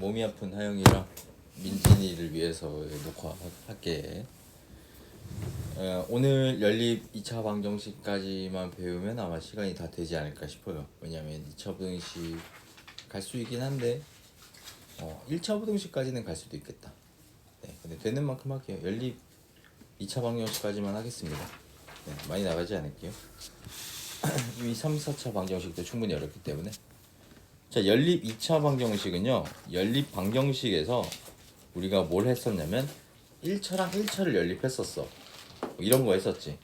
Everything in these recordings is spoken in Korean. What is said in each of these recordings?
몸이 아픈 하영이랑 민진이를 위해서 녹화할게. 오늘 연립 2차 방정식까지만 배우면 아마 시간이 다 되지 않을까 싶어요. 왜냐면 2차 부등식 갈 수 있긴 한데 1차 부등식까지는 갈 수도 있겠다. 네, 근데 되는 만큼 할게요. 연립 2차 방정식까지만 하겠습니다. 네, 많이 나가지 않을게요. 이미 3, 4차 방정식도 충분히 어렵기 때문에. 자, 연립 2차 방정식은요, 연립 방정식에서 우리가 뭘 했었냐면 1차랑 1차를 연립했었어. 이런 거 했었지.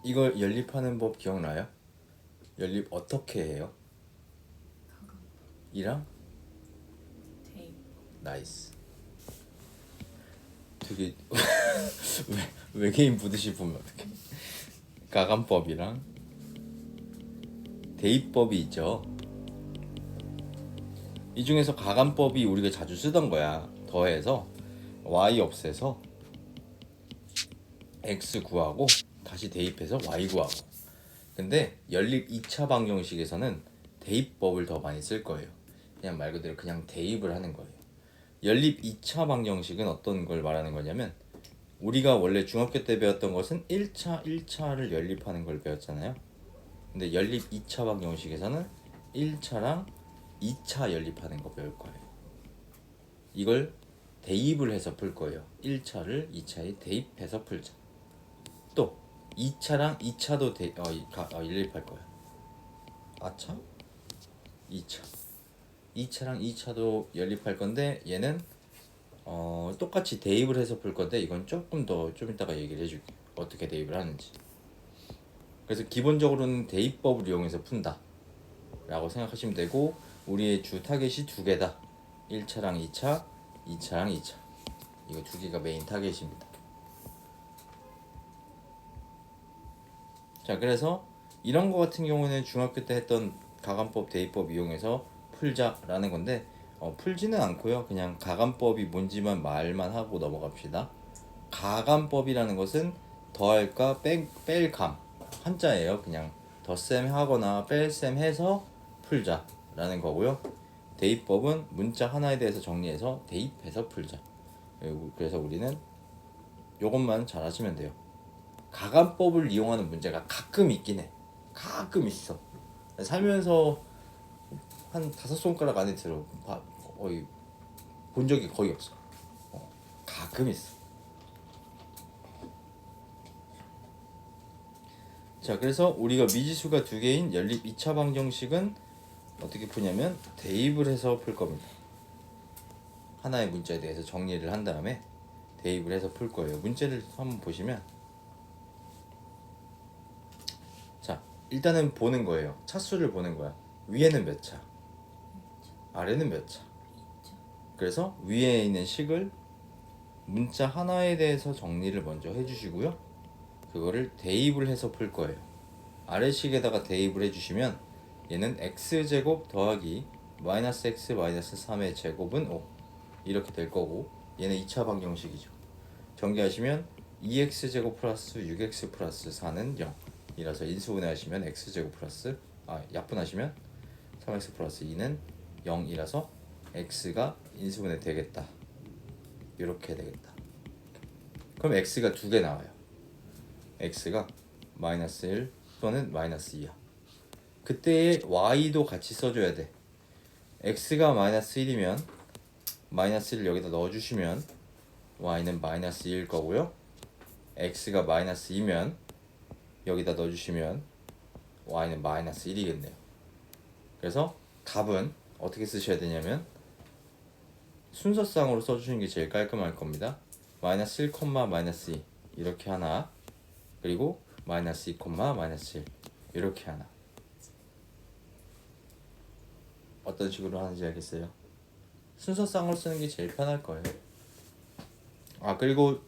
이걸 연립하는 법 기억나요? 연립 어떻게 해요? 이랑? 나이스. 되게 외계인 보듯이 보면 어떡해. 가감법이랑 대입법이 있죠. 이 중에서 가감법이 우리가 자주 쓰던 거야. 더해서 y 없애서 x 구하고 다시 대입해서 y 구하고. 근데 연립 2차 방정식에서는 대입법을 더 많이 쓸 거예요. 그냥 말 그대로 그냥 대입을 하는 거예요. 연립 2차 방정식은 어떤 걸 말하는 거냐면, 우리가 원래 중학교 때 배웠던 것은 1차를 연립하는 걸 배웠잖아요. 근데 연립 2차 방정식에서는 1차랑 2차 연립하는 거 배울 거예요. 이걸 대입을 해서 풀 거예요. 1차를 2차에 대입해서 풀자. 또 2차랑 2차도 연립할 거예요. 아차? 2차. 2차랑 2차도 연립할 건데 얘는 똑같이 대입을 해서 풀 건데 이건 조금 더 좀 이따가 얘기를 해줄게. 어떻게 대입을 하는지. 그래서 기본적으로는 대입법을 이용해서 푼다 라고 생각하시면 되고, 우리의 주 타겟이 두 개다. 1차랑 2차, 2차랑 2차. 이거 두 개가 메인 타겟입니다. 자, 그래서 이런 거 같은 경우는 중학교 때 했던 가감법, 대입법 이용해서 풀자라는 건데, 풀지는 않고요. 그냥 가감법이 뭔지만 말만 하고 넘어갑시다. 가감법이라는 것은 더할까 뺄감 한자예요. 그냥 덧셈 하거나 뺄셈 해서 풀자라는 거고요. 대입법은 문자 하나에 대해서 정리해서 대입해서 풀자. 그래서 우리는 요것만 잘 하시면 돼요. 가감법을 이용하는 문제가 가끔 있긴 해. 가끔 있어. 살면서 한 5손가락 안에 들어 거의 본 적이 거의 없어. 가끔 있어. 자, 그래서 우리가 미지수가 두 개인 연립 2차 방정식은 어떻게 푸냐면 대입을 해서 풀 겁니다. 하나의 문자에 대해서 정리를 한 다음에 대입을 해서 풀 거예요. 문제를 한번 보시면, 자, 일단은 보는 거예요. 차수를 보는 거야. 위에는 몇 차, 아래는 몇 차. 그래서 위에 있는 식을 문자 하나에 대해서 정리를 먼저 해주시고요. 그거를 대입을 해서 풀 거예요. 아래식에다가 대입을 해주시면 얘는 x제곱 더하기 마이너스 x 마이너스 3의 제곱은 5 이렇게 될 거고, 얘는 2차 방정식이죠. 전개하시면 2x제곱 플러스 6x 플러스 4는 0 이라서 인수분해하시면 x제곱 플러스 약분하시면 3x 플러스 2는 0이라서 x가 인수분해 되겠다. 이렇게 되겠다. 그럼 x가 두 개 나와요. x가 마이너스 1 또는 마이너스 2야. 그때의 y도 같이 써줘야 돼. x가 마이너스 1이면 마이너스 1을 여기다 넣어주시면 y는 마이너스 2일 거고요. x가 마이너스 2면 여기다 넣어주시면 y는 마이너스 1이겠네요. 그래서 답은 어떻게 쓰셔야 되냐면 순서상으로 써주시는 게 제일 깔끔할 겁니다. 마이너스 1, 마이너스 2 이렇게 하나, 그리고 마이너스 2, 마이너스 1 이렇게 하나. 어떤 식으로 하는지 알겠어요? 순서상으로 쓰는 게 제일 편할 거예요. 그리고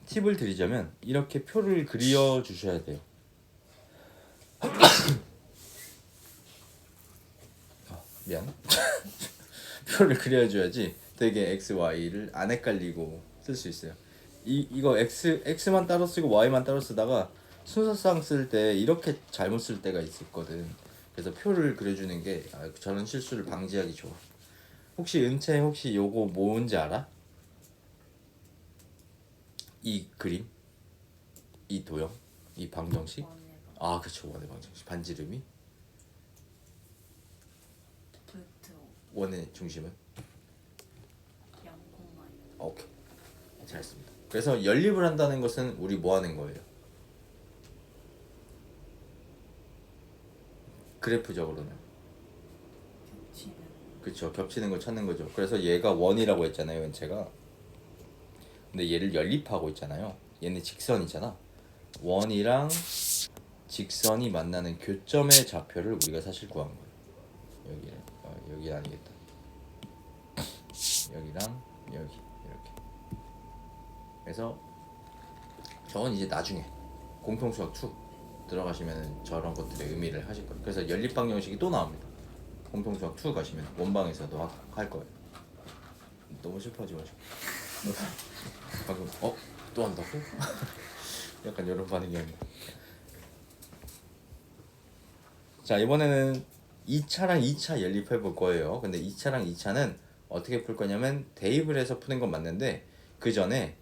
팁을 드리자면 이렇게 표를 그려 주셔야 돼요. 미안. 표를 그려줘야지 되게 x, y를 안 헷갈리고 쓸 수 있어요. 이거 x만 따로 쓰고 y만 따로 쓰다가 순서상 쓸 때 이렇게 잘못 쓸 때가 있었거든. 그래서 표를 그려주는 게 저런 실수를 방지하기 좋아. 혹시 은채 혹시 요거 뭔지 알아? 이 그림? 이 도형? 이 방정식? 아 그쵸, 원의 방정식. 반지름이? 루트 원의 중심은? 0, 오케이, 잘했습니다. 그래서 연립을 한다는 것은 우리 뭐 하는 거예요? 그래프적으로는 겹치는 그쵸, 겹치는 걸 찾는 거죠. 그래서 얘가 원이라고 했잖아요, 은채가. 근데 얘를 연립하고 있잖아요. 얘는 직선이잖아. 원이랑 직선이 만나는 교점의 좌표를 우리가 사실 구한 거예요. 여기 아니겠다. 여기랑 여기 이렇게. 그래서 저건 이제 나중에 공통수학 2 들어가시면 저런 것들의 의미를 하실 거예요. 그래서 연립방정식이 또 나옵니다. 공통수학 2 가시면 원방에서도 할 거예요. 너무 슬퍼하지 마시고. 방금 또 한다고? 약간 이런 반응이었네. 자, 이번에는 2차랑 2차 연립해 볼 거예요. 근데 2차랑 2차는 어떻게 풀 거냐면 대입을 해서 푸는 건 맞는데 그 전에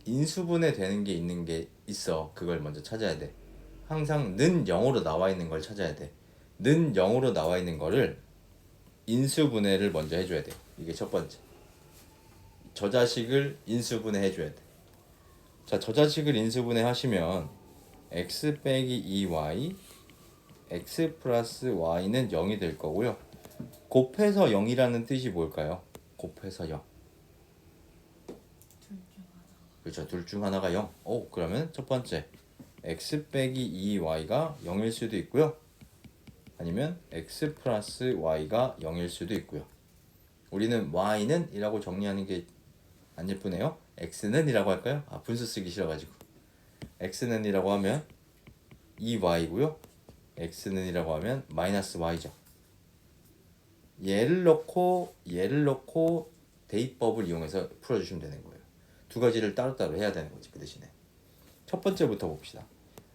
인수분해 되는 게 있는 게 있어. 그걸 먼저 찾아야 돼. 항상 는 0으로 나와 있는 걸 찾아야 돼. 는 0으로 나와 있는 거를 인수분해를 먼저 해줘야 돼. 이게 첫 번째. 저자식을 인수분해 해줘야 돼. 자, 저자식을 인수분해 하시면 x 빼기 2y x 플러스 y는 0이 될 거고요. 곱해서 0이라는 뜻이 뭘까요? 곱해서 0. 둘 중 하나. 그렇죠. 둘 중 하나가 0. 그러면 첫 번째 x 빼기 2y가 0일 수도 있고요. 아니면 x 플러스 y가 0일 수도 있고요. 우리는 y는 이라고 정리하는 게 안 예쁘네요. x는 이라고 할까요? 분수 쓰기 싫어가지고. x는 이라고 하면 2y고요. x는 이라고 하면 마이너스 y죠. 얘를 넣고 대입법을 이용해서 풀어주시면 되는 거예요. 두 가지를 따로따로 해야 되는 거지. 그 대신에 첫 번째부터 봅시다.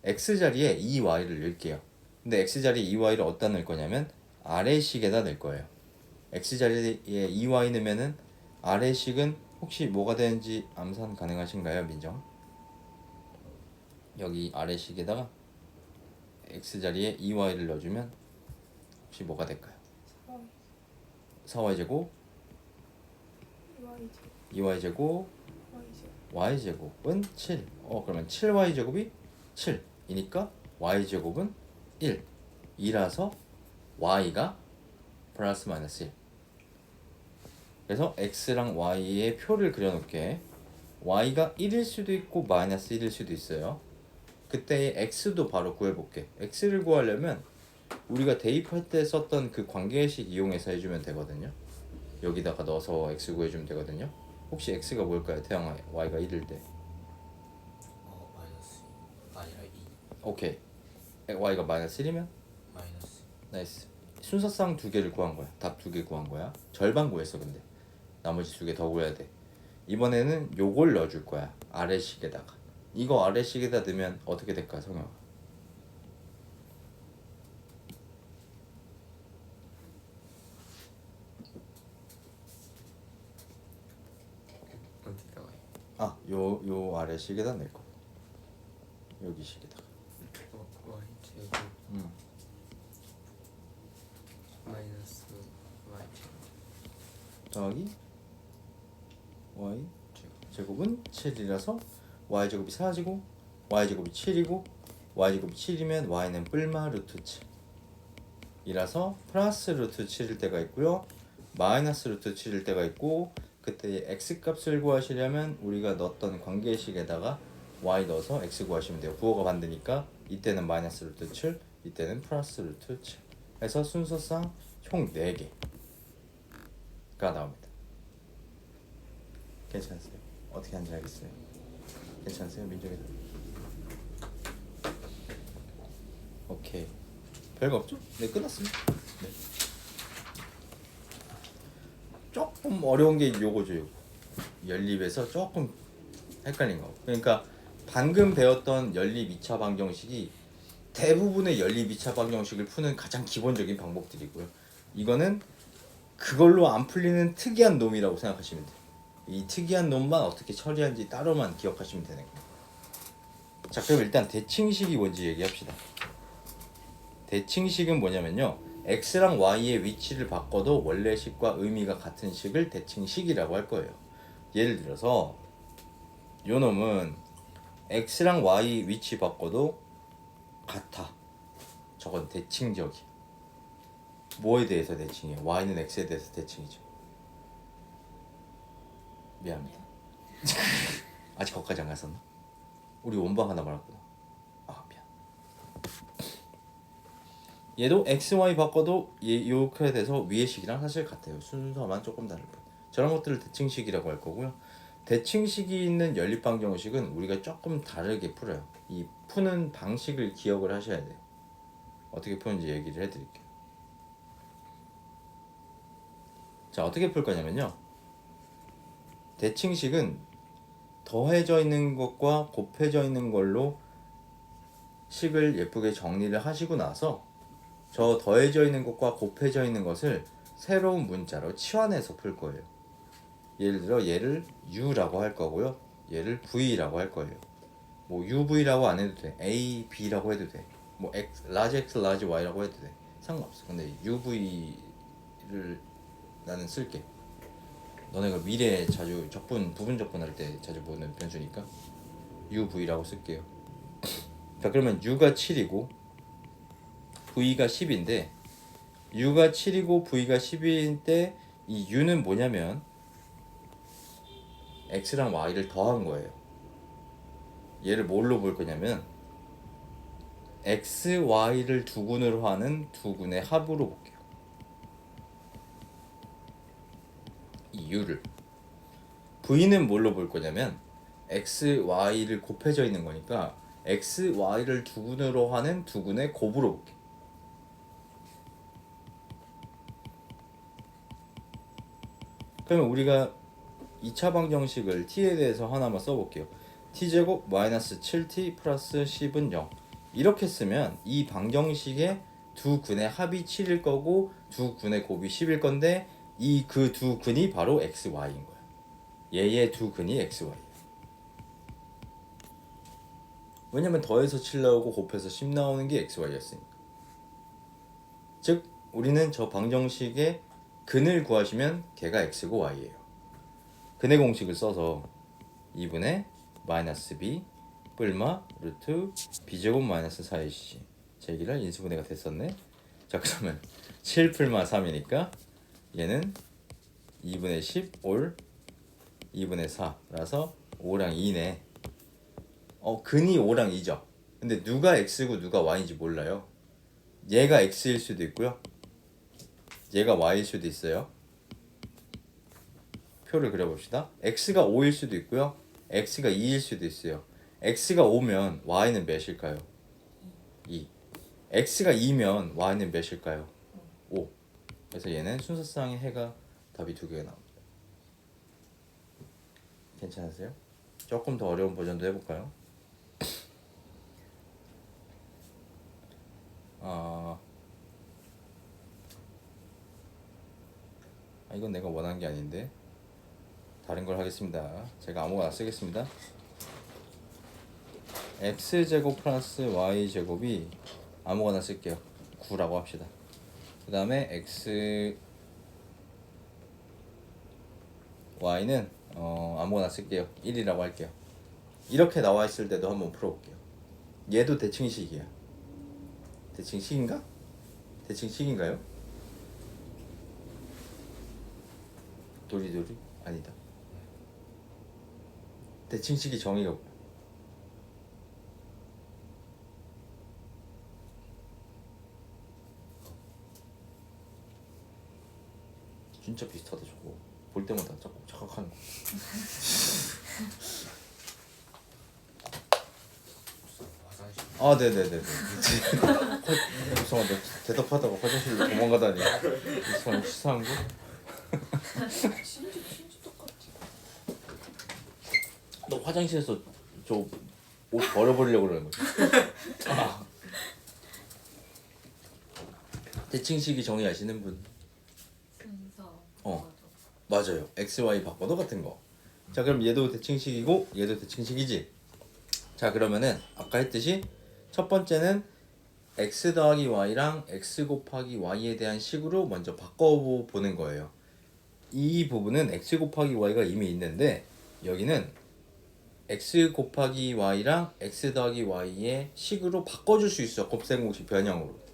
x자리에 2y를 넣을게요. 근데 x자리에 2y를 어디다 넣을 거냐면 아래식에다 넣을 거예요. x자리에 2y 넣으면은 아래식은 혹시 뭐가 되는지 암산 가능하신가요, 민정? 여기 아래식에다가 x자리에 2y를 넣어주면 혹시 뭐가 될까요? 4y 제곱 2y 제곱 y 제곱은 7. 그러면 7y 제곱이 7이니까 y 제곱은 1. 2라서 y가 플러스 마이너스 1. 그래서 x랑 y의 표를 그려놓게 y가 1일 수도 있고 마이너스 1일 수도 있어요. 그때 x도 바로 구해볼게. x를 구하려면 우리가 대입할 때 썼던 그 관계식 이용해서 해주면 되거든요. 여기다가 넣어서 x 구해주면 되거든요. 혹시 x가 뭘까요? 태양아, y가 1일 때. 마이너스 아니라 2 오케이. y가 마이너스 1이면? 마이너스 나이스. 순서상 두 개를 구한 거야. 답 두 개 구한 거야. 절반 구했어. 근데 나머지 두 개 더 구해야 돼. 이번에는 요걸 넣어줄 거야. 아래식에다가. 이거 아래식에다 넣으면 어떻게 될까, 성혁아? 어디다가 요 아래식에다 낼 거. 여기 식에다가. y 제곱 음. 마이너스 y 제곱 더하기 y 제곱은 7이라서 y 제곱이 4지고 y 제곱이 7이고 y 제곱이 7이면 y는 뿔마 루트 7이라서 플러스 루트 7일 때가 있고요. 마이너스 루트 7일 때가 있고 그때 x 값을 구하시려면 우리가 넣었던 관계식에다가 y 넣어서 x 구하시면 돼요. 부호가 반대니까 이때는 마이너스 루트 7, 이때는 플러스 루트 7 해서 순서상 총 4개가 나옵니다. 괜찮으세요? 어떻게 하는지 알겠어요? 괜찮으세요? 민정이? 오케이. 별거 없죠? 네, 끝났습니다. 네. 조금 어려운 게 요거죠. 요거. 연립에서 조금 헷갈린 거. 그러니까 방금 배웠던 연립 2차 방정식이 대부분의 연립 2차 방정식을 푸는 가장 기본적인 방법들이고요. 이거는 그걸로 안 풀리는 특이한 놈이라고 생각하시면 돼요. 이 특이한 놈만 어떻게 처리하는지 따로만 기억하시면 되는 거예요. 자, 그럼 일단 대칭식이 뭔지 얘기합시다. 대칭식은 뭐냐면요, x랑 y의 위치를 바꿔도 원래 식과 의미가 같은 식을 대칭식이라고 할 거예요. 예를 들어서 요 놈은 x랑 y 위치 바꿔도 같아. 저건 대칭적이야. 뭐에 대해서 대칭이에요? y는 x에 대해서 대칭이죠. 미안합니다. 아직 거기까지 안 갔었나? 우리 원방 하나 말았구나. 아, 미안. 얘도 x, y 바꿔도 요렇게 돼서 위의 식이랑 사실 같아요. 순서만 조금 다를 뿐. 저런 것들을 대칭식이라고 할 거고요. 대칭식이 있는 연립방정식은 우리가 조금 다르게 풀어요. 이 푸는 방식을 기억을 하셔야 돼요. 어떻게 푸는지 얘기를 해드릴게요. 자, 어떻게 풀 거냐면요, 대칭식은 더해져 있는 것과 곱해져 있는 걸로 식을 예쁘게 정리를 하시고 나서 저 더해져 있는 것과 곱해져 있는 것을 새로운 문자로 치환해서 풀 거예요. 예를 들어 얘를 u라고 할 거고요, 얘를 v라고 할 거예요. 뭐 uv라고 안 해도 돼, a, b라고 해도 돼, 뭐 x, large x, large y라고 해도 돼, 상관없어. 근데 uv를 나는 쓸게. 너네가 미래에 자주 부분 적분할 때 자주 보는 변수니까 uv라고 쓸게요. 자, 그러면 u가 7이고 v가 10인데, u가 7이고 v가 10일 때 이 u는 뭐냐면 x랑 y를 더한 거예요. 얘를 뭘로 볼 거냐면 x, y를 두 군으로 하는 두 군의 합으로 볼게요. 이 u를. v는 뭘로 볼 거냐면 x, y를 곱해져 있는 거니까 x, y를 두 군으로 하는 두 군의 곱으로 볼게요. 그러면 우리가 2차 방정식을 t에 대해서 하나만 써볼게요. t제곱 마이너스 7t 플러스 10은 0. 이렇게 쓰면 이 방정식의 두 근의 합이 7일 거고 두 근의 곱이 10일 건데, 이 그 두 근이 바로 x, y인 거야. 얘의 두 근이 x, y. 왜냐면 더해서 7 나오고 곱해서 10 나오는 게 x, y였으니까. 즉 우리는 저 방정식의 근을 구하시면 걔가 x고 y예요. 근의 공식을 써서 2분의 마이너스 b 뿔마 루트 b제곱 마이너스 4ac, 제기를 인수분해가 됐었네. 자, 그러면 7 풀마 3이니까 얘는 2분의 10 올 2분의 4라서 5랑 2네. 근이 5랑 2죠. 근데 누가 x고 누가 y인지 몰라요. 얘가 x일 수도 있고요, 얘가 y일 수도 있어요. 표를 그려봅시다. x가 5일 수도 있고요, x가 2일 수도 있어요. x가 5면 y는 몇일까요? 2. x가 2면 y는 몇일까요? 5. 그래서 얘는 순서상의 해가 답이 두 개가 나옵니다. 괜찮으세요? 조금 더 어려운 버전도 해볼까요? 이건 내가 원한 게 아닌데 다른 걸 하겠습니다. 제가 아무거나 쓰겠습니다. x제곱 플러스 y제곱이 아무거나 쓸게요. 9라고 합시다. 그 다음에 x, y는 아무거나 쓸게요. 1이라고 할게요. 이렇게 나와 있을 때도 한번 풀어볼게요. 얘도 대칭식이야. 대칭식인가? 대칭식인가요? 도리도리? 아니다. 대칭식이 정의가 뭐야? 진짜 비슷하다 저거. 볼 때마다 자꾸 착각하는 거. 화장실. 아, 네네네네. 죄송한데 대답하다가 화장실로 도망가다니. 이상한 치사한 거? 진짜 똑같아. 너 화장실에서 저 옷 버려버리려고 그러는 거지. 대칭식이 정의 아시는 분? 순서. 어. 번호도. 맞아요. x, y 바꿔도 같은 거. 자, 그럼 얘도 대칭식이고 얘도 대칭식이지. 자, 그러면은 아까 했듯이 첫 번째는 x 더하기 y랑 x 곱하기 y에 대한 식으로 먼저 바꿔보는 거예요. 이 부분은 x 곱하기 y가 이미 있는데 여기는 x 곱하기 y랑 x 더하기 y의 식으로 바꿔줄 수 있어. 곱셈 공식 변형으로.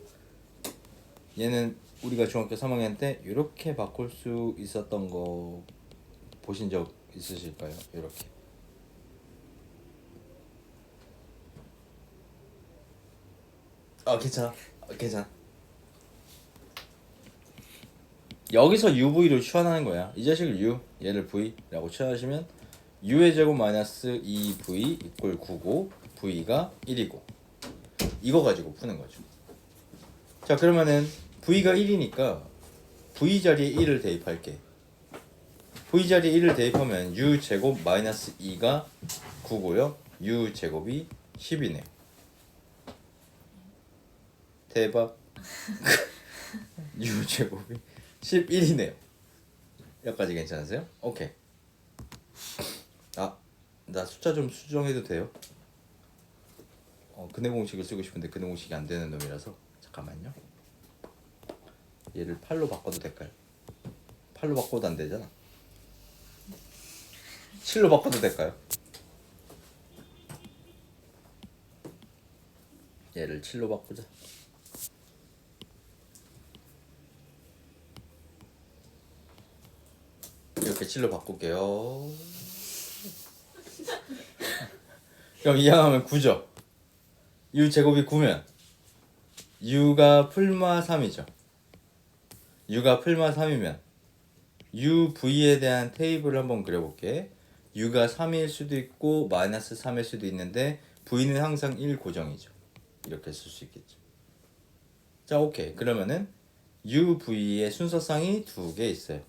얘는 우리가 중학교 3학년 때 이렇게 바꿀 수 있었던 거 보신 적 있으실까요? 이렇게. 괜찮아. 괜찮아. 여기서 UV로 취환하는 거야. 이 자식을 U, 얘를 V라고 취환하시면 U의 제곱 마이너스 2V 이꼴 9고 V가 1이고 이거 가지고 푸는 거죠. 자, 그러면은 V가 1이니까 V 자리에 1을 대입할게. V 자리에 1을 대입하면 U 제곱 마이너스 2가 9고요. U 제곱이 10이네요. 대박. U 제곱이 11이네요. 여기까지 괜찮으세요? 오케이. 나 숫자 좀 수정해도 돼요? 근해 공식을 쓰고 싶은데 근해 공식이 안 되는 놈이라서 잠깐만요. 얘를 8로 바꿔도 될까요? 8로 바꿔도 안 되잖아. 7로 바꿔도 될까요? 얘를 7로 바꾸자. 이렇게 7로 바꿀게요. 그럼 이항하면 9죠. U 제곱이 9면 U가 풀마 3이죠. U가 풀마 3이면 UV에 대한 테이블을 한번 그려볼게. U가 3일 수도 있고 마이너스 3일 수도 있는데 V는 항상 1 고정이죠. 이렇게 쓸 수 있겠죠. 자, 오케이. 그러면은 UV의 순서쌍이 두 개 있어요.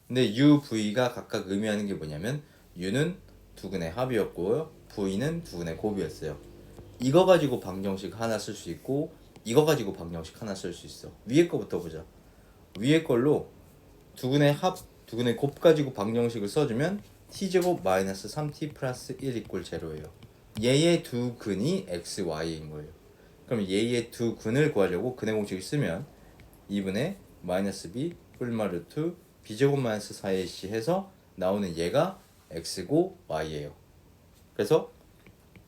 근데 UV가 각각 의미하는 게 뭐냐면 U는 두근의 합이었고요. V는 두근의 곱이었어요. 이거 가지고 방정식 하나 쓸 수 있고 이거 가지고 방정식 하나 쓸 수 있어. 위에 거부터 보자. 위에 걸로 두근의 합, 두근의 곱 가지고 방정식을 써주면 t제곱 마이너스 3t 플러스 1 이꼴 제로예요. 얘의 두 근이 x, y인 거예요. 그럼 얘의 두 근을 구하려고 근의 공식을 쓰면 2분의 마이너스 b 뿔마 루트 b제곱 마이너스 4ac 해서 나오는 얘가 x고 y예요. 그래서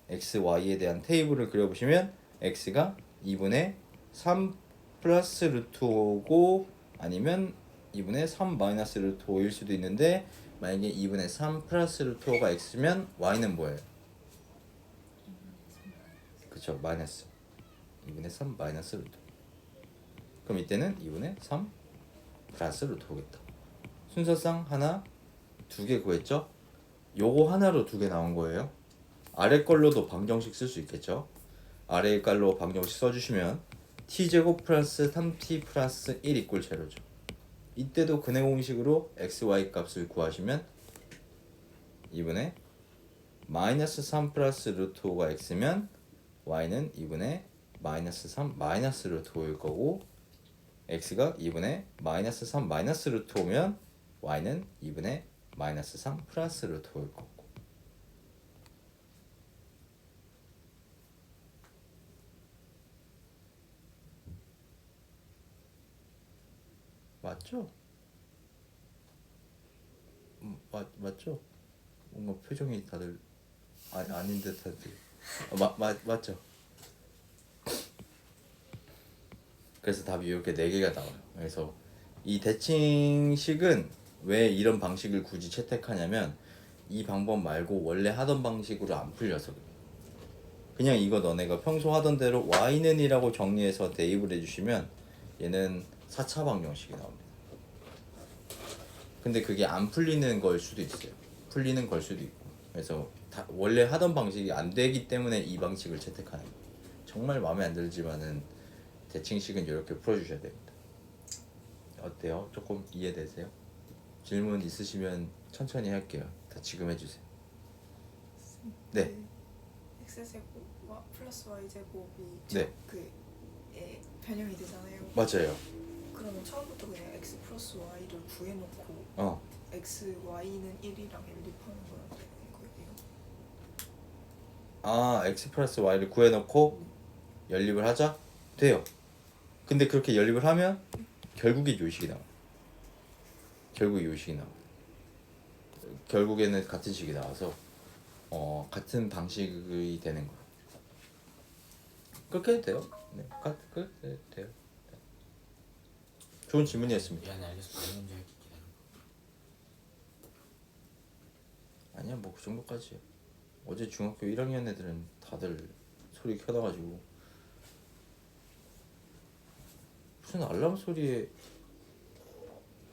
x, y에 대한 테이블을 그려보시면 x가 2분의 3 플러스 루트 5고 아니면 2분의 3 마이너스 루트 5일 수도 있는데 만약에 2분의 3 플러스 루트 5가 x면 y는 뭐예요? 그쵸, 마이너스 2분의 3 마이너스 루트 5. 그럼 이때는 2분의 3 플러스 루트 5겠다. 순서상 하나, 두 개 구했죠? 요거 하나로 두 개 나온 거예요. 아래 걸로도 방정식 쓸 수 있겠죠? 아래 걸로 방정식 써주시면 t제곱 플러스 3t 플러스 1 이꼴 제로죠. 이때도 근해 공식으로 x, y 값을 구하시면 2분의 마이너스 3 플러스 루트 5가 x면 y는 2분의 마이너스 3 마이너스 루트 5일 거고 x가 2분의 마이너스 3 마이너스 루트 5면 y는 2분의 마이너스 3 플러스 루트 5일 거고. 맞죠? 맞죠? 뭔가 표정이 다들 아닌 듯한데. 맞죠? 그래서 답이 이렇게 4개가 나와요. 그래서 이 대칭식은 왜 이런 방식을 굳이 채택하냐면 이 방법 말고 원래 하던 방식으로 안 풀려서 그래요. 그냥 이거 너네가 평소 하던 대로 y는 이라고 정리해서 대입을 해주시면 얘는 4차 방정식이 나옵니다. 근데 그게 안 풀리는 걸 수도 있어요. 풀리는 걸 수도 있고. 그래서 원래 하던 방식이 안 되기 때문에 이 방식을 채택하는 거예요. 정말 마음에 안 들지만은 대칭식은 이렇게 풀어주셔야 됩니다. 어때요? 조금 이해되세요? 질문 있으시면 천천히 할게요. 다 지금 해주세요. 네. x제곱 플러스 y제곱이 네. 그에 변형이 되잖아요. 맞아요. 그러면 처음부터 그냥 x 플러스 y를 구해놓고 어. x, y는 1이랑 연립하는 거랑 되는 거예요? 아, x 플러스 y를 구해놓고 연립을 하자? 돼요. 근데 그렇게 연립을 하면 결국에 요식이 나와요. 결국에 요식이 나와요. 결국에는 같은 식이 나와서 같은 방식이 되는 거예요. 그렇게 해도 돼요. 네, 그렇게 해도 돼요. 네. 좋은 질문이었습니다. 미안해 알겠어. 다른 문제 할게 기다려. 아니야, 뭐 그 정도까지요. 어제 중학교 1학년 애들은 다들 소리 켜놔가지고 무슨 알람 소리에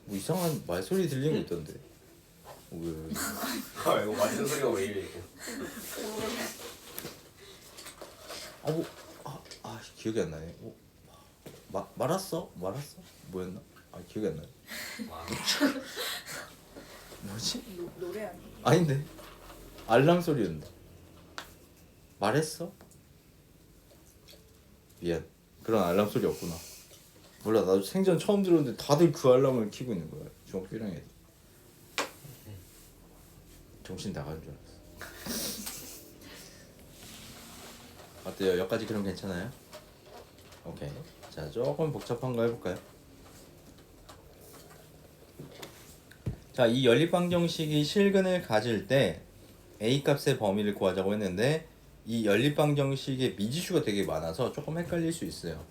뭐 이상한 말소리 들리는 거 있던데. 왜? 아 이거 맞는 소리가 왜 이래 이거. 기억이 안 나네. 말았어? 뭐였나? 기억이 안 나네. 와. 뭐지? 노래 아니에요? 아닌데. 알람 소리였는데. 말했어? 미안. 그런 알람 소리 없구나. 몰라, 나도 생전 처음 들었는데 다들 그 알람을 켜고 있는 거야. 중학교 1학년 애들. 정신 나가는 줄 알았어. 어때요? 여기까지 그럼 괜찮아요? 오케이. 자, 조금 복잡한 거 해볼까요? 자, 이 연립방정식이 실근을 가질 때 a 값의 범위를 구하자고 했는데 이 연립방정식의 미지수가 되게 많아서 조금 헷갈릴 수 있어요.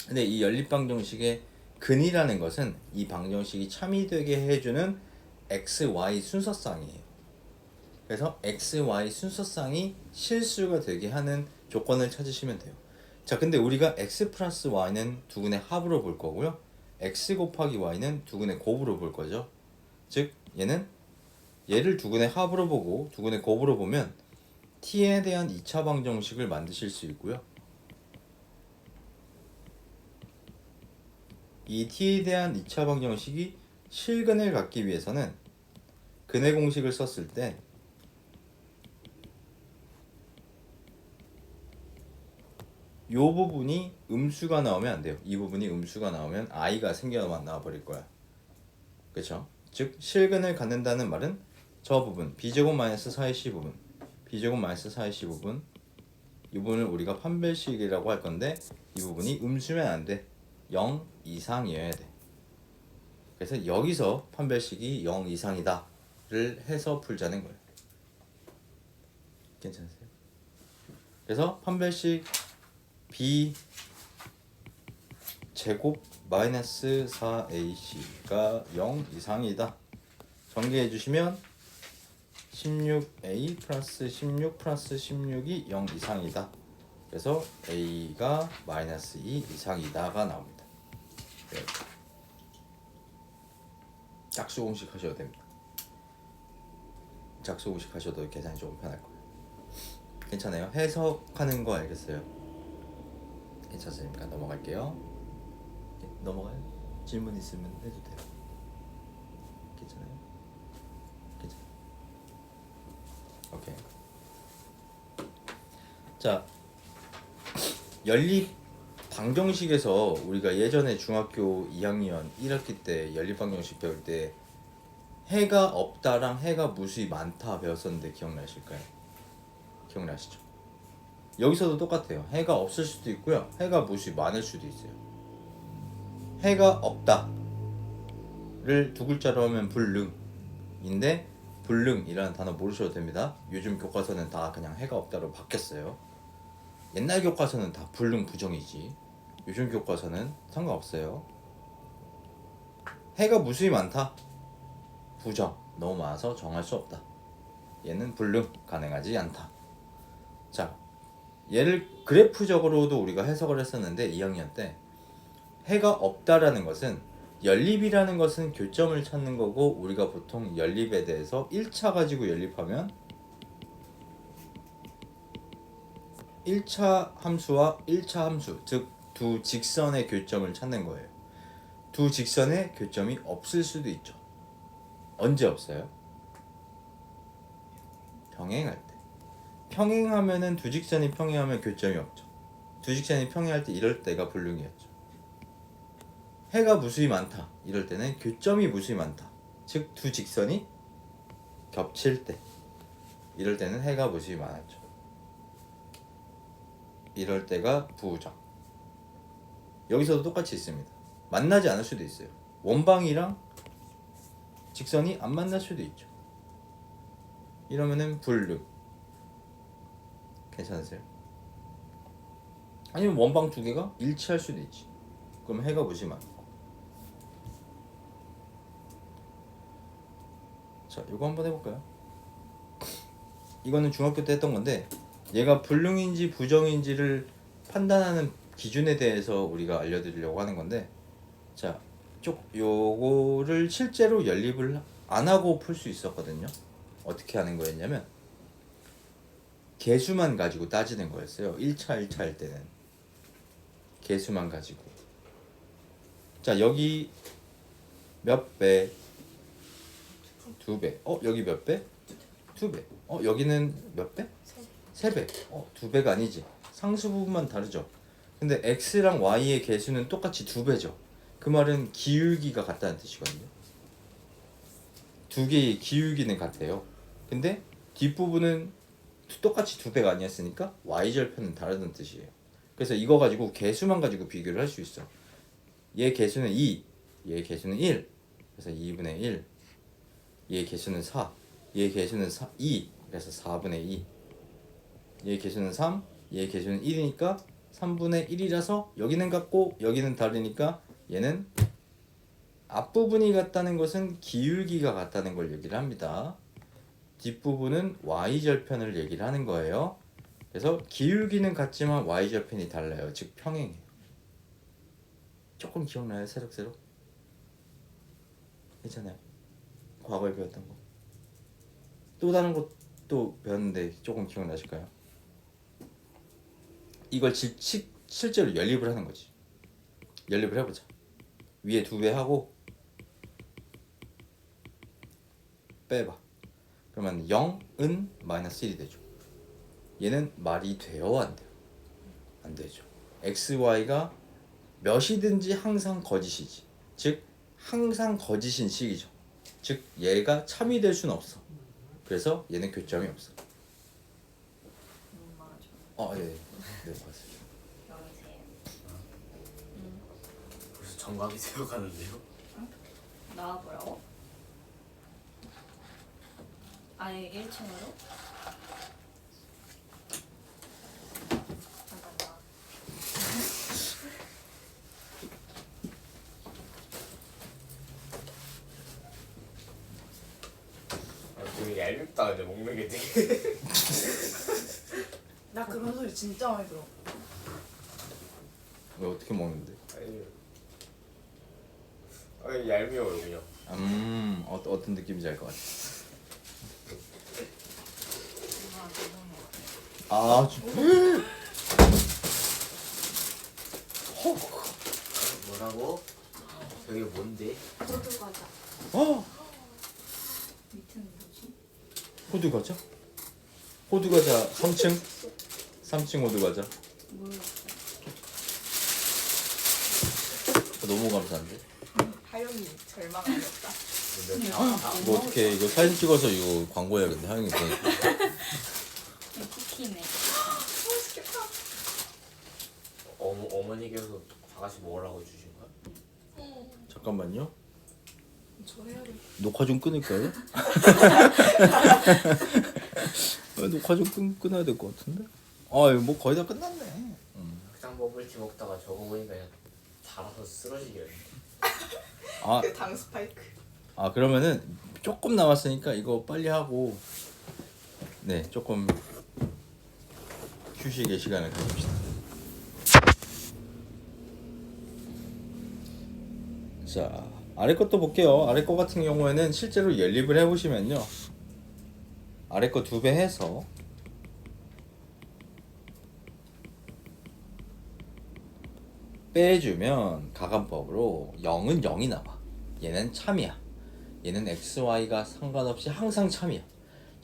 근데 이 연립방정식의 근이라는 것은 이 방정식이 참이되게 해주는 x, y 순서쌍이에요. 그래서 x, y 순서쌍이 실수가 되게 하는 조건을 찾으시면 돼요. 자, 근데 우리가 x 플러스 y는 두근의 합으로 볼 거고요. x 곱하기 y는 두근의 곱으로 볼 거죠. 즉 얘를 두근의 합으로 보고 두근의 곱으로 보면 t에 대한 2차 방정식을 만드실 수 있고요. 이 t에 대한 2차 방정식이 실근을 갖기 위해서는 근의 공식을 썼을 때 이 부분이 음수가 나오면 안 돼요. 이 부분이 음수가 나오면 i가 생겨나와 버릴 거야. 그렇죠? 즉 실근을 갖는다는 말은 저 부분 b제곱 마이너스 4ac 부분 b제곱 마이너스 4ac 부분 이 부분을 우리가 판별식이라고 할 건데 이 부분이 음수면 안 돼. 0 이상이어야 돼. 그래서 여기서 판별식이 0 이상이다를 해서 풀자는 거예요. 괜찮으세요? 그래서 판별식 b 제곱 마이너스 4ac가 0 이상이다. 전개해 주시면 16a 플러스 16 플러스 16이 0 이상이다. 그래서 a가 마이너스 2 이상이다가 나옵니다. 네. 짝수 공식 하셔도 됩니다. 짝수 공식 하셔도 계산이 조금 편할 거예요. 괜찮아요? 해석하는 거 알겠어요? 괜찮습니까? 넘어갈게요. 넘어가요? 질문 있으면 해도 돼요. 괜찮아요? 괜찮아요? 오케이. 자, 연립 방정식에서 우리가 예전에 중학교 2학년 1학기 때 연립 방정식 배울 때 해가 없다랑 해가 무수히 많다 배웠었는데 기억나실까요? 기억나시죠? 여기서도 똑같아요. 해가 없을 수도 있고요. 해가 무수히 많을 수도 있어요. 해가 없다를 두 글자로 하면 불능인데 불능이라는 단어 모르셔도 됩니다. 요즘 교과서는 다 그냥 해가 없다로 바뀌었어요. 옛날 교과서는 다 불능 부정이지. 요즘 교과서는 상관없어요. 해가 무수히 많다. 부정. 너무 많아서 정할 수 없다. 얘는 불능. 가능하지 않다. 자, 얘를 그래프적으로도 우리가 해석을 했었는데 2학년 때 해가 없다라는 것은 연립이라는 것은 교점을 찾는 거고 우리가 보통 연립에 대해서 1차 가지고 연립하면 1차 함수와 1차 함수 즉 두 직선의 교점을 찾는 거예요. 두 직선의 교점이 없을 수도 있죠. 언제 없어요? 병행할 때. 평행하면은 두 직선이 평행하면 교점이 없죠. 두 직선이 평행할 때 이럴 때가 불능이었죠. 해가 무수히 많다 이럴 때는 교점이 무수히 많다. 즉 두 직선이 겹칠 때 이럴 때는 해가 무수히 많았죠. 이럴 때가 부우정. 여기서도 똑같이 있습니다. 만나지 않을 수도 있어요. 원방이랑 직선이 안 만날 수도 있죠. 이러면은 불능. 괜찮으세요? 아니면 원방 두 개가 일치할 수도 있지. 그럼 해가 무수히 많고. 자, 이거 한번 해볼까요? 이거는 중학교 때 했던 건데 얘가 불능인지 부정인지를 판단하는 기준에 대해서 우리가 알려드리려고 하는 건데, 자, 요거를 실제로 연립을 안 하고 풀 수 있었거든요. 어떻게 하는 거였냐면 개수만 가지고 따지는 거였어요. 1차, 1차 할 때는 개수만 가지고. 자, 여기 몇 배? 2배. 여기 몇 배? 2배. 여기는 몇 배? 3배. 2배가 아니지. 상수 부분만 다르죠. 근데 x랑 y의 개수는 똑같이 2배죠. 그 말은 기울기가 같다는 뜻이거든요. 두 개의 기울기는 같아요. 근데 뒷부분은 똑같이 2배가 아니었으니까 y절편은 다르다는 뜻이에요. 그래서 이거 가지고 개수만 가지고 비교를 할 수 있어. 얘 개수는 2, 얘 개수는 1. 그래서 2분의 1. 얘 개수는 4, 얘 개수는 2. 그래서 4분의 2. 얘 개수는 3, 얘 개수는 1이니까 3분의 1이라서 여기는 같고 여기는 다르니까 얘는 앞부분이 같다는 것은 기울기가 같다는 걸 얘기를 합니다. 뒷부분은 y절편을 얘기를 하는 거예요. 그래서 기울기는 같지만 y절편이 달라요. 즉 평행해요. 조금 기억나요? 새록새록? 괜찮아요? 과거에 배웠던 거. 또 다른 것도 배웠는데 조금 기억나실까요? 이걸 실제로 연립을 하는 거지. 연립을 해보자. 위에 2배 하고 빼봐. 그러면 0은 마이너스 1이 되죠. 얘는 말이 돼요? 안 돼요? 안 되죠. x, y가 몇이든지 항상 거짓이지. 즉 항상 거짓인 식이죠. 즉 얘가 참이 될 수는 없어. 그래서 얘는 교점이 없어. 맞아. 예. 네, 맞습니다. 여기세요. 벌써 정각이 되어가는데요? 나와보라고? 아예 1층으로? 잠깐 나. 되게 얄밉다. 근데 먹는 게 되게 나 그런 소리 진짜 많이 들어. 왜 어떻게 먹는데? 아니 얄미워요 그냥. 어떤 느낌인지 알 것 같아. 아, 죄송해요. 아, 뭐라고? 저게 뭔데? 호두 과자. 밑에는 뭐지? 호두 과자? 호두 과자 3층? 3층 호두 과자. 모르겠어. 너무 감사한데. 하영이 절망하겠다. 이거 어떻게 이거 사진 찍어서 이거 광고해야겠네. 하영이 보니까. 이 쿠키네. 어머니께서 다 같이 먹으라고 해주신 거야? 잠깐만요. 저 해야 돼. 녹화 좀 끊을까요? 녹화 좀 끊어야 될 것 같은데. 뭐 거의 다 끝났네. 그냥 버블티 먹다가 저거 보니까 그냥 달아서 쓰러지겠네. 그 당 스파이크. 그러면은 조금 남았으니까 이거 빨리 하고 조금 휴식의 시간을 가집시다. 자, 아래 것도 볼게요. 아래 거 같은 경우에는 실제로 연립을 해보시면요, 아래 거 2배 해서 빼주면 가감법으로 0은 0이 나와. 얘는 참이야. 얘는 x, y가 상관없이 항상 참이야.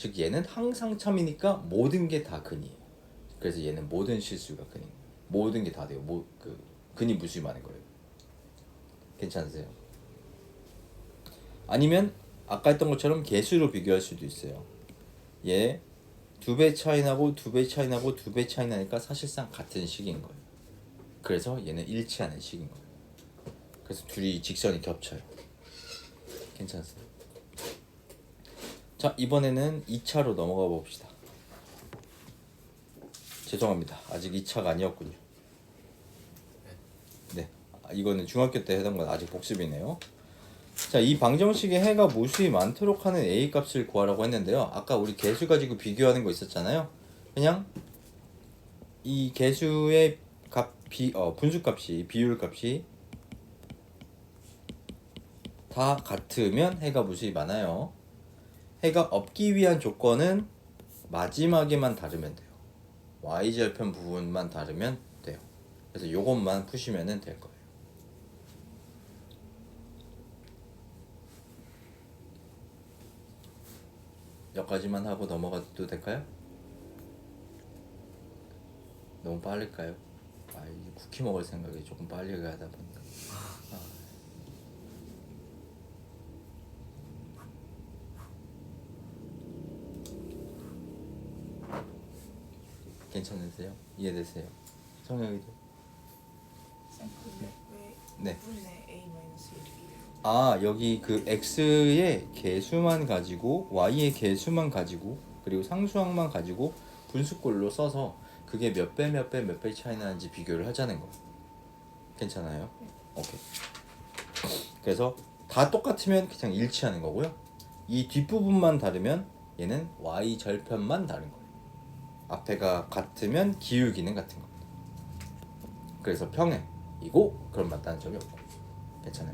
즉 얘는 항상 참이니까 모든 게 다 근이에요. 그래서 얘는 모든 실수가 근이에요. 모든 게 다 돼요. 근이 무수히 많은 거예요. 괜찮으세요? 아니면 아까 했던 것처럼 개수로 비교할 수도 있어요. 얘 2배 차이 나고 2배 차이 나고 2배 차이 나니까 사실상 같은 식인 거예요. 그래서 얘는 일치하는 식인 거예요. 그래서 둘이 직선이 겹쳐요. 괜찮으세요? 자, 이번에는 2차로 넘어가 봅시다. 죄송합니다. 아직 2차가 아니었군요. 네, 이거는 중학교 때 해던 건 아직 복습이네요. 자, 이 방정식에 해가 무수히 많도록 하는 a 값을 구하라고 했는데요. 아까 우리 개수 가지고 비교하는 거 있었잖아요. 그냥 이 개수의 분수값이, 비율값이 다 같으면 해가 무수히 많아요. 해가 없기 위한 조건은 마지막에만 다르면 돼요. y절편 부분만 다르면 돼요. 그래서 요것만 푸시면 될 거예요. 여기까지만 하고 넘어가도 될까요? 너무 빠를까요? 이제 쿠키 먹을 생각에 조금 빨리 가다 보니까. 괜찮으세요? 이해되세요? 성혁이도? 근데 왜 네. 5분의 A-1이에요? 여기 그 x의 개수만 가지고 y의 개수만 가지고 그리고 상수항만 가지고 분수꼴로 써서 그게 몇 배 몇 배 몇 배 차이 나는지 비교를 하자는 거예요. 괜찮아요? 오케이. 그래서 다 똑같으면 그냥 일치하는 거고요. 이 뒷부분만 다르면 얘는 y 절편만 다른 거예요. 앞에가 같으면 기울기는 같은 겁니다. 그래서 평행이고 그럼 맞다는 점이 없고. 괜찮아요?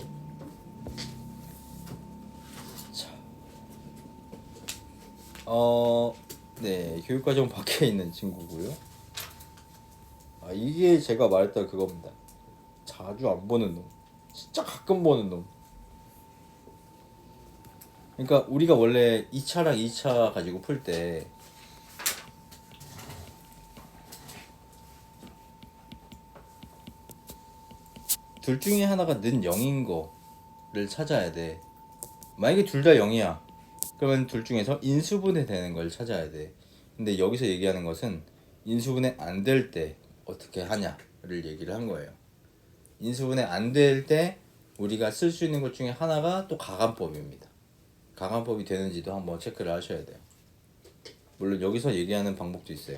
자, 네, 교육과정 밖에 있는 친구고요. 이게 제가 말했던 그겁니다. 자주 안 보는 놈, 진짜 가끔 보는 놈. 그러니까 우리가 원래 2차랑 2차 가지고 풀 때 둘 중에 하나가 는 0인 거를 찾아야 돼. 만약에 둘 다 0이야. 그러면 둘 중에서 인수분해 되는 걸 찾아야 돼. 근데 여기서 얘기하는 것은 인수분해 안 될 때 어떻게 하냐를 얘기를 한 거예요. 인수분해 안 될 때 우리가 쓸 수 있는 것 중에 하나가 또 가간법입니다. 가간법이 되는지도 한번 체크를 하셔야 돼요. 물론 여기서 얘기하는 방법도 있어요.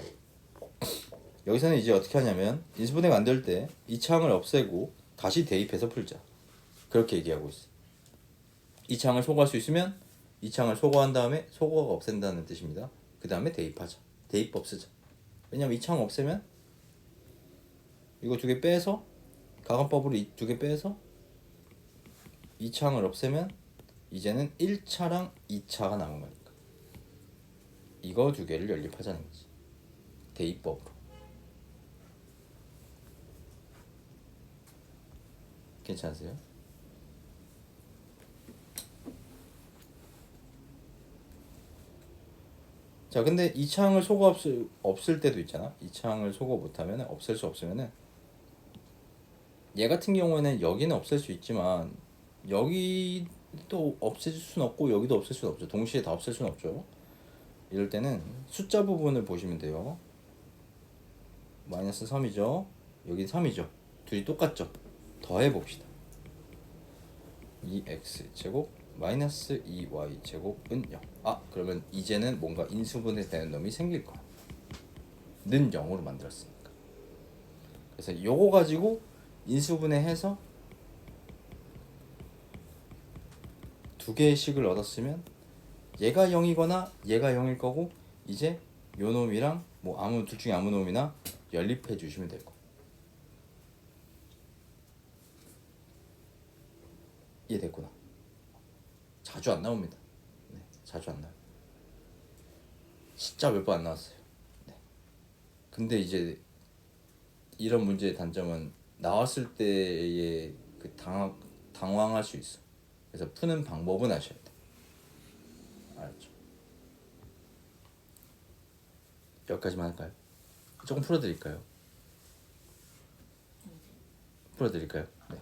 여기서는 이제 어떻게 하냐면 인수분해가 안 될 때 이 창을 없애고 다시 대입해서 풀자. 그렇게 얘기하고 있어. 이 창을 소거할 수 있으면 이 창을 소거한 다음에 소거가 없앤다는 뜻입니다. 그 다음에 대입하자. 대입법 쓰자. 왜냐면 이 창 없애면 이거 두 개 빼서 가간법으로 이 두 개 빼서 이 창을 없애면 이제는 1차랑 2차가 남은 거니까 이거 두 개를 연립하자는 거지. 대입법으로. 괜찮으세요? 자, 근데 이 창을 소거 없을 때도 있잖아. 이 창을 소거 못하면 없앨 수 없으면은 얘 같은 경우에는 여기는 없앨 수 있지만 여기도 없앨 수는 없고 여기도 없앨 수는 없죠. 동시에 다 없앨 수는 없죠. 이럴 때는 숫자 부분을 보시면 돼요. 마이너스 3이죠. 여기 3이죠. 둘이 똑같죠. 더해봅시다. 2x제곱 마이너스 2y제곱은 0. 그러면 이제는 뭔가 인수분해 되는 놈이 생길 거야. 는 0으로 만들었으니까. 그래서 요거 가지고 인수분해해서 두 개의 식을 얻었으면 얘가 0이거나 얘가 0일 거고 이제 요 놈이랑 뭐 둘 중에 아무 놈이나 연립해 주시면 될 거야. 이해됐구나. 자주 안 나옵니다. 네, 자주 안 나와요. 진짜 몇 번 안 나왔어요. 네. 근데 이제 이런 문제의 단점은 나왔을 때의 그 당황할 수 있어. 그래서 푸는 방법은 아셔야 돼. 알았죠? 여기까지만 할까요? 조금 풀어드릴까요? 풀어드릴까요? 네.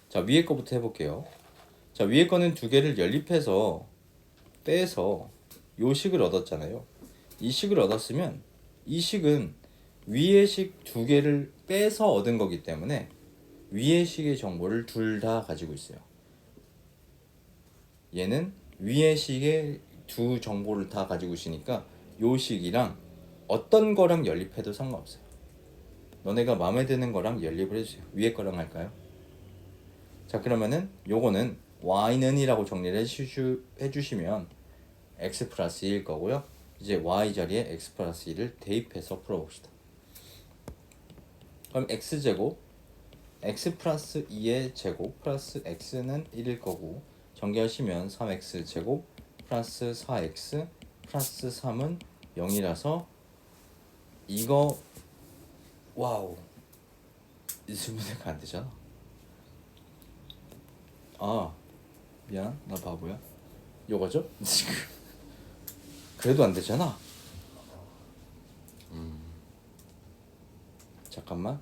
자, 위에 거부터 해볼게요. 자, 위에 거는 두 개를 연립해서 빼서 요 식을 얻었잖아요. 이 식을 얻었으면 이 식은 위의 식 두 개를 빼서 얻은 거기 때문에 위의 식의 정보를 둘 다 가지고 있어요. 얘는 위의 식의 두 정보를 다 가지고 있으니까 요 식이랑 어떤 거랑 연립해도 상관없어요. 너네가 마음에 드는 거랑 연립을 해주세요. 위에 거랑 할까요? 자, 그러면은 요거는 y는 이라고 정리를 해주시면 x 플러스 1일 거고요. 이제 y 자리에 x 플러스 1을 대입해서 풀어봅시다. 그럼 x제곱 x 플러스 2의 제곱 플러스 x는 1일 거고 전개하시면 3x 제곱 플러스 4x 플러스 3은 0이라서 이거 와우 이 수분해가 안 되잖아. 아 미안 나 바보야. 요거죠? 지금 그래도 안 되잖아. 잠깐만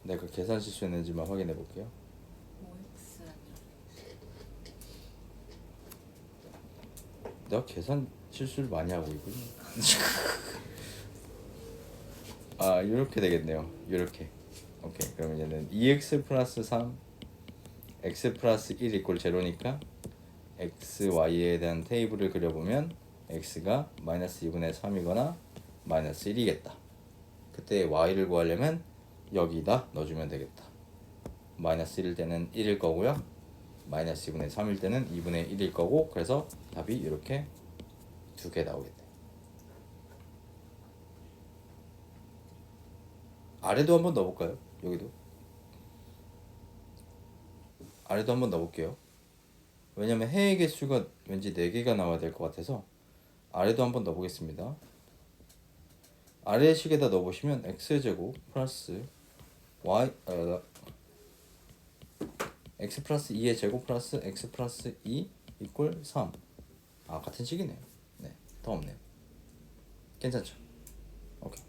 내가 계산 실수했는지만 확인해 볼게요. OX 아니야. 내가 계산 실수를 많이 하고 있군요. 아 이렇게 되겠네요. 이렇게. 오케이 그러면 얘는 2x 플러스 3 x 플러스 1 이꼴 제로니까 x, y에 대한 테이블을 그려보면 x가 마이너스 2분의 3이거나 마이너스 1이겠다. 그때 y를 구하려면 여기다 넣어주면 되겠다. 마이너스 1일 때는 1일 거고요. 마이너스 2분의 3일 때는 2분의 1일 거고 그래서 답이 이렇게 두 개 나오겠네. 아래도 한번 넣어볼까요? 여기도 아래도 한번 넣어볼게요. 왜냐면 해의 개수가 왠지 4개가 나와야 될 것 같아서 아래도 한번 넣어보겠습니다. 아래 식에다 넣어보시면 x제곱 플러스 x 플러스 2의 제곱 플러스 x 플러스 2 이꼴 3. 아 같은 식이네요. 네, 더 없네요. 괜찮죠? 오케이.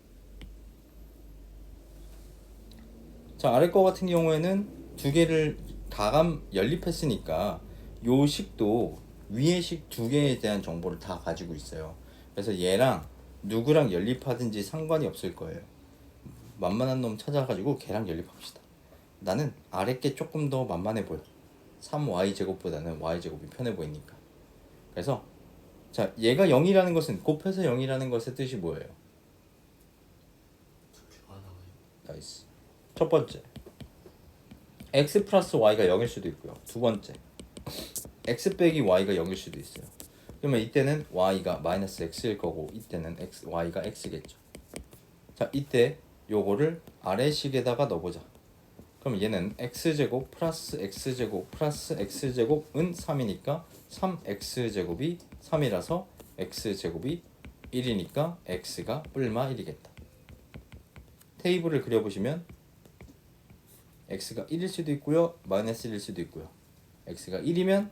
자 아래 거 같은 경우에는 두 개를 가감 연립했으니까 요 식도 위의 식 두 개에 대한 정보를 다 가지고 있어요. 그래서 얘랑 누구랑 연립하든지 상관이 없을 거예요. 만만한 놈 찾아가지고 걔랑 연립합시다. 나는 아래 게 조금 더 만만해 보여. 3y제곱보다는 y제곱이 편해 보이니까. 그래서 자 얘가 0이라는 것은 곱해서 0이라는 것의 뜻이 뭐예요? 나이스. 첫 번째 x 플러스 y가 0일 수도 있고요. 두 번째 x 빼기 y가 0일 수도 있어요. 그러면 이때는 y가 마이너스 x일 거고 이때는 y가 x겠죠. 자 이때 요거를 아래식에다가 넣어보자. 그럼 얘는 x제곱 플러스 x제곱 플러스 x제곱은 3이니까 3x제곱이 3이라서 x제곱이 1이니까 x가 뿔마 1이겠다. 테이블을 그려보시면 x가 1일 수도 있고요 마이너스 1일 수도 있고요. x가 1이면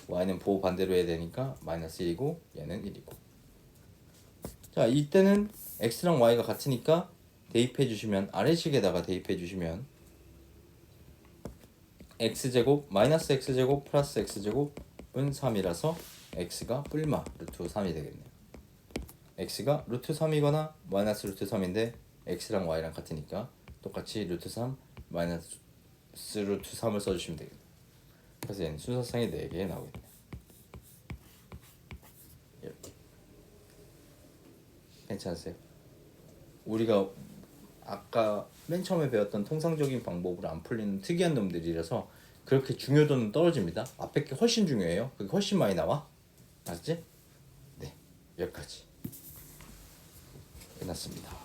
y는 보호 반대로 해야 되니까 마이너스 1이고 얘는 1이고. 자 이때는 x랑 y가 같으니까 대입해 주시면 아래식에다가 대입해 주시면 x제곱 마이너스 x제곱 플러스 x제곱은 3이라서 x가 뿔마 루트 3이 되겠네요. x가 루트 3이거나 마이너스 루트 3인데 x랑 y랑 같으니까 똑같이 루트 3 마이너스 루트 3을 써주시면 되겠네요. 그래서 얘는 순서상이 4개 나오겠네요. 이렇게. 괜찮으세요? 우리가 아까 맨 처음에 배웠던 통상적인 방법으로 안 풀리는 특이한 놈들이라서 그렇게 중요도는 떨어집니다. 앞에 게 훨씬 중요해요. 그게 훨씬 많이 나와. 맞지? 네, 여기까지 끝났습니다.